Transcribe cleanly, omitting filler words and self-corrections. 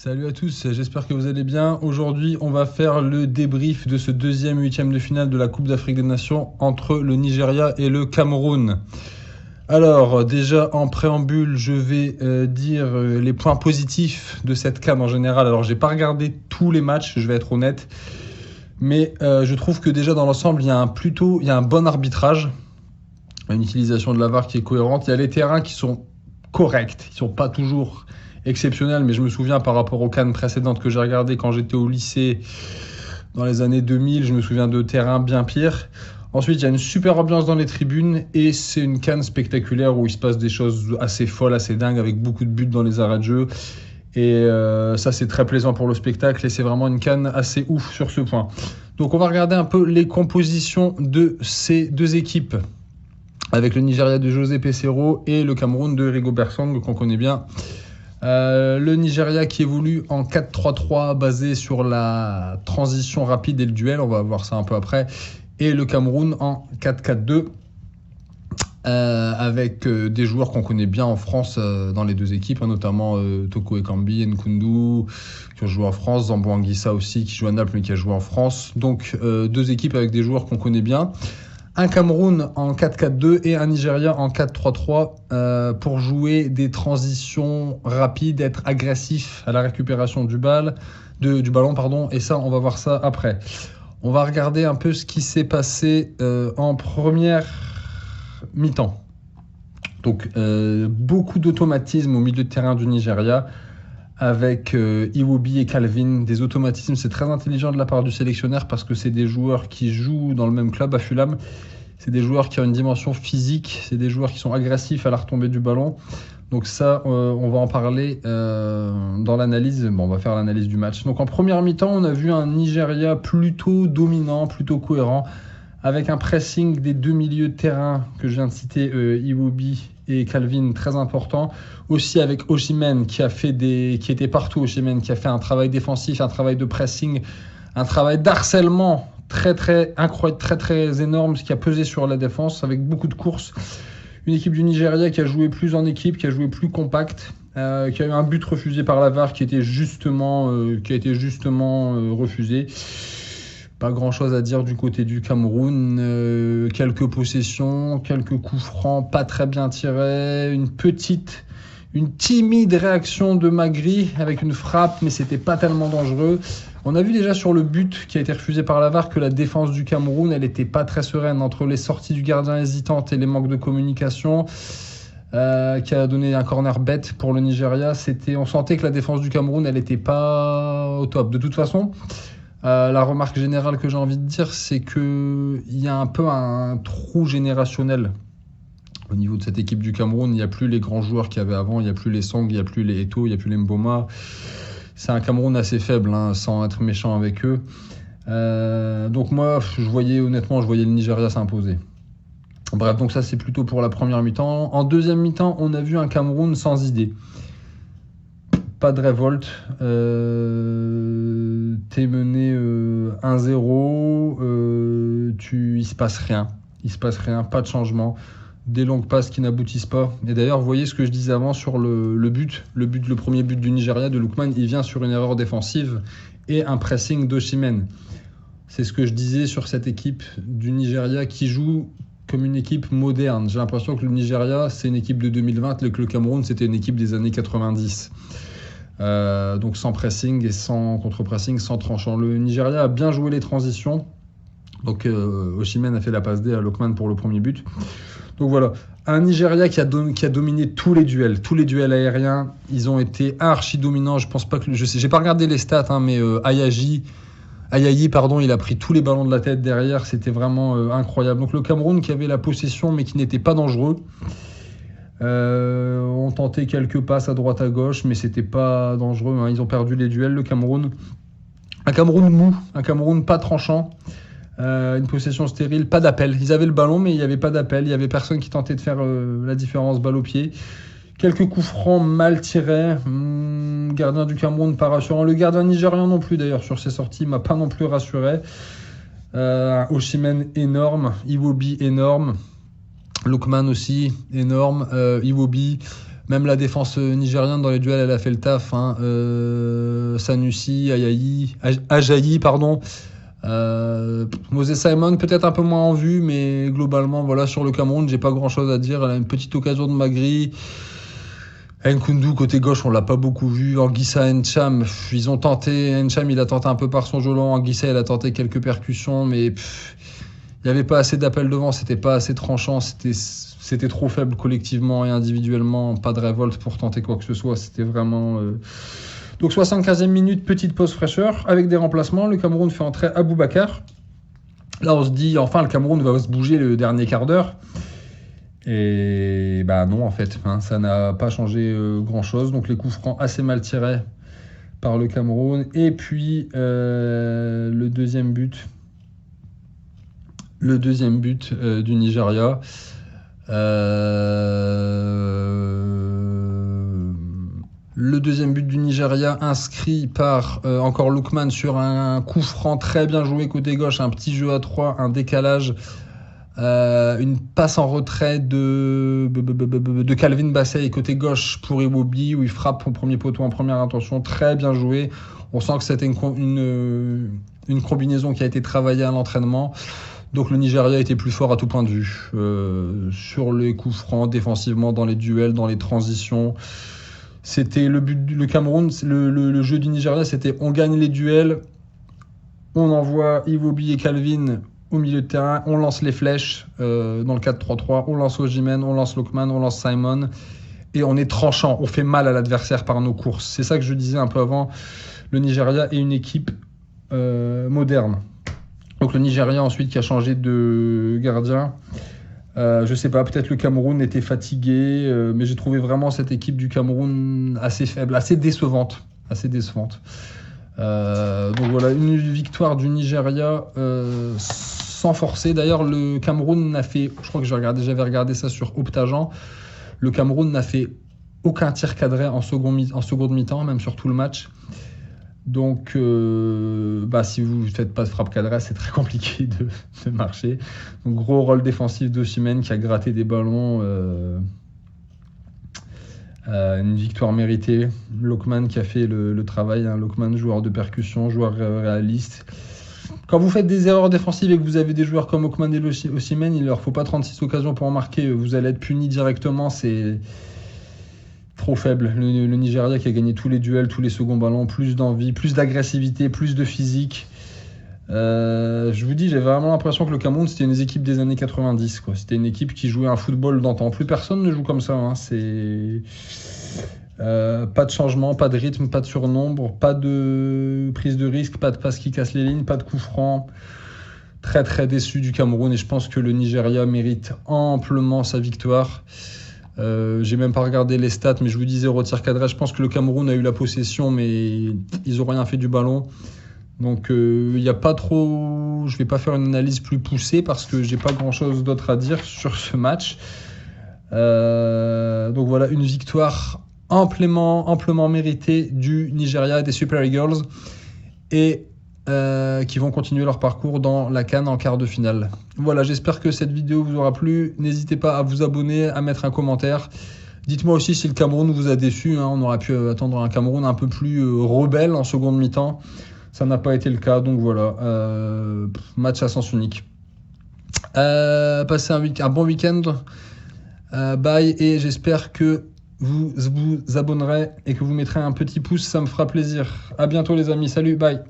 Salut à tous, j'espère que vous allez bien. Aujourd'hui, on va faire le débrief de ce deuxième huitième de finale de la Coupe d'Afrique des Nations entre le Nigeria et le Cameroun. Alors, déjà en préambule, je vais dire les points positifs de cette CAN en général. Alors, j'ai pas regardé tous les matchs, je vais être honnête, mais je trouve que déjà dans l'ensemble, il y a un bon arbitrage, une utilisation de la VAR qui est cohérente. Il y a les terrains qui sont corrects, ils sont pas toujours exceptionnel, mais je me souviens par rapport aux CAN précédentes que j'ai regardées quand j'étais au lycée dans les années 2000, je me souviens de terrains bien pires. Ensuite, il y a une super ambiance dans les tribunes et c'est une CAN spectaculaire où il se passe des choses assez folles, assez dingues, avec beaucoup de buts dans les arrêts de jeu. Et ça, c'est très plaisant pour le spectacle et c'est vraiment une CAN assez ouf sur ce point. Donc, on va regarder un peu les compositions de ces deux équipes, avec le Nigeria de José Peseiro et le Cameroun de Rigobert Song, qu'on connaît bien. Le Nigeria qui évolue en 4-3-3 basé sur la transition rapide et le duel, on va voir ça un peu après, et le Cameroun en 4-4-2 avec des joueurs qu'on connaît bien en France dans les deux équipes, notamment Toko Ekambi, Nkundu qui ont joué en France, Zambo Anguissa aussi qui joue à Naples mais qui a joué en France, donc deux équipes avec des joueurs qu'on connaît bien. Un Cameroun en 4-4-2 et un Nigeria en 4-3-3 pour jouer des transitions rapides, être agressif à la récupération du ballon, et ça, on va voir ça après. On va regarder un peu ce qui s'est passé en première mi-temps. Donc, beaucoup d'automatisme au milieu de terrain du Nigeria, avec Iwobi et Calvin, des automatismes. C'est très intelligent de la part du sélectionneur parce que c'est des joueurs qui jouent dans le même club à Fulham. C'est des joueurs qui ont une dimension physique, c'est des joueurs qui sont agressifs à la retombée du ballon. Donc ça, on va en parler dans l'analyse. Bon, on va faire l'analyse du match. Donc en première mi-temps, on a vu un Nigeria plutôt dominant, plutôt cohérent, avec un pressing des deux milieux de terrain que je viens de citer, Iwobi et Calvin, très important. Aussi avec Osimhen qui était partout, Osimhen qui a fait un travail défensif, un travail de pressing, un travail d'harcèlement très incroyable, très énorme, ce qui a pesé sur la défense avec beaucoup de courses. Une équipe du Nigeria qui a joué plus en équipe, qui a joué plus compact, qui a eu un but refusé par la VAR qui a été justement refusé. Pas grand chose à dire du côté du Cameroun, quelques possessions, quelques coups francs pas très bien tirés, une timide réaction de Magri avec une frappe, mais c'était pas tellement dangereux. On a vu déjà sur le but qui a été refusé par la VAR que la défense du Cameroun, elle était pas très sereine entre les sorties du gardien hésitantes et les manques de communication, qui a donné un corner bête pour le Nigeria. On sentait que la défense du Cameroun, elle était pas au top. De toute façon, la remarque générale que j'ai envie de dire, c'est qu'il y a un peu un trou générationnel au niveau de cette équipe du Cameroun. Il n'y a plus les grands joueurs qu'il y avait avant, il n'y a plus les Song, il n'y a plus les Eto'o, il n'y a plus les Mboma. C'est un Cameroun assez faible, sans être méchant avec eux. Donc moi, je voyais le Nigeria s'imposer. Bref, donc ça c'est plutôt pour la première mi-temps. En deuxième mi-temps, on a vu un Cameroun sans idée. Pas de révolte. T'es mené 1-0. Il se passe rien. Pas de changement. Des longues passes qui n'aboutissent pas. Et d'ailleurs, vous voyez ce que je disais avant sur le but. Le premier but du Nigeria, de Lookman, il vient sur une erreur défensive et un pressing d'Osimhen. C'est ce que je disais sur cette équipe du Nigeria qui joue comme une équipe moderne. J'ai l'impression que le Nigeria, c'est une équipe de 2020, et que le Cameroun, c'était une équipe des années 90. Donc sans pressing et sans contre-pressing, sans tranchant. Le Nigeria a bien joué les transitions. Donc Osimhen a fait la passe D à Lookman pour le premier but. Donc voilà, un Nigeria qui a dominé tous les duels aériens. Ils ont été archi dominants. Je pense pas que j'ai pas regardé les stats, mais Ayayi, il a pris tous les ballons de la tête derrière. C'était vraiment incroyable. Donc le Cameroun qui avait la possession mais qui n'était pas dangereux. On tentait quelques passes à droite à gauche, mais c'était pas dangereux. Ils ont perdu les duels. Le Cameroun, un Cameroun mou, un Cameroun pas tranchant. Une possession stérile, pas d'appel. Ils avaient le ballon, mais il n'y avait pas d'appel. Il n'y avait personne qui tentait de faire la différence balle au pied. Quelques coups francs mal tirés. Gardien du Cameroun pas rassurant. Le gardien nigérian non plus, d'ailleurs, sur ses sorties, il m'a pas non plus rassuré. Osimhen énorme. Iwobi énorme. Lookman aussi énorme. Iwobi. Même la défense nigériane dans les duels, elle a fait le taf. Hein. Sanusi, Ajayi, pardon. Moses Simon, peut-être un peu moins en vue, mais globalement, voilà, sur le Cameroun, j'ai pas grand-chose à dire. Elle a une petite occasion de Magri. Nkundu, côté gauche, on l'a pas beaucoup vu. Anguissa, Ncham, ils ont tenté. Ncham, il a tenté un peu par son jeu long. Anguissa, il a tenté quelques percussions, mais il n'y avait pas assez d'appels devant, c'était pas assez tranchant, c'était trop faible collectivement et individuellement. Pas de révolte pour tenter quoi que ce soit. C'était vraiment. Donc 75e minute, petite pause fraîcheur avec des remplacements. Le Cameroun fait entrer Aboubacar. Là, on se dit, enfin, le Cameroun va se bouger le dernier quart d'heure. Et bah non, en fait, hein, ça n'a pas changé grand-chose. Donc les coups francs assez mal tirés par le Cameroun. Et puis le deuxième but du Nigeria. Le deuxième but du Nigeria inscrit par encore Lookman sur un coup franc très bien joué côté gauche, un petit jeu à 3, un décalage, une passe en retrait de Calvin Bassey côté gauche pour Iwobi où il frappe au premier poteau en première intention, très bien joué. On sent que c'était une combinaison qui a été travaillée à l'entraînement. Donc le Nigeria était plus fort à tout point de vue, sur les coups francs, défensivement, dans les duels, dans les transitions. C'était le but du Cameroun, le jeu du Nigeria, c'était on gagne les duels, on envoie Iwobi et Calvin au milieu de terrain, on lance les flèches dans le 4-3-3, on lance Osimhen, on lance Lookman, on lance Simon, et on est tranchant, on fait mal à l'adversaire par nos courses. C'est ça que je disais un peu avant, le Nigeria est une équipe moderne. Donc le Nigeria ensuite qui a changé de gardien. Je sais pas, peut-être le Cameroun était fatigué, mais j'ai trouvé vraiment cette équipe du Cameroun assez faible, assez décevante. Donc voilà, une victoire du Nigeria sans forcer. D'ailleurs, le Cameroun n'a fait, je crois que j'avais regardé ça sur Optagent, le Cameroun n'a fait aucun tir cadré en seconde mi-temps, même sur tout le match. Donc, si vous ne faites pas de frappe cadrée, c'est très compliqué de marcher. Donc, gros rôle défensif d'Osimhen qui a gratté des ballons. Une victoire méritée. Lookman qui a fait le travail. Hein. Lookman, joueur de percussion, joueur réaliste. Quand vous faites des erreurs défensives et que vous avez des joueurs comme Lookman et Osimhen, il ne leur faut pas 36 occasions pour en marquer. Vous allez être puni directement. C'est trop faible. Le Nigeria qui a gagné tous les duels, tous les seconds ballons, plus d'envie, plus d'agressivité, plus de physique. Je vous dis, j'ai vraiment l'impression que le Cameroun, c'était une équipe des années 90. Quoi. C'était une équipe qui jouait un football d'antan. Plus personne ne joue comme ça. Hein. C'est pas de changement, pas de rythme, pas de surnombre, pas de prise de risque, pas de passe qui casse les lignes, pas de coup franc. Très très déçu du Cameroun et je pense que le Nigeria mérite amplement sa victoire. J'ai même pas regardé les stats, mais je vous dis 0 tir cadré. Je pense que le Cameroun a eu la possession, mais ils ont rien fait du ballon. Donc il y a pas trop. Je vais pas faire une analyse plus poussée parce que j'ai pas grand chose d'autre à dire sur ce match. Donc voilà, une victoire amplement méritée du Nigeria et des Super Eagles et qui vont continuer leur parcours dans la CAN en quart de finale. Voilà, j'espère que cette vidéo vous aura plu. N'hésitez pas à vous abonner, à mettre un commentaire. Dites-moi aussi si le Cameroun vous a déçu. Hein. On aurait pu attendre un Cameroun un peu plus rebelle en seconde mi-temps. Ça n'a pas été le cas, donc voilà. Match à sens unique. Passez un bon week-end. Bye, et j'espère que vous vous abonnerez et que vous mettrez un petit pouce. Ça me fera plaisir. À bientôt les amis. Salut, bye.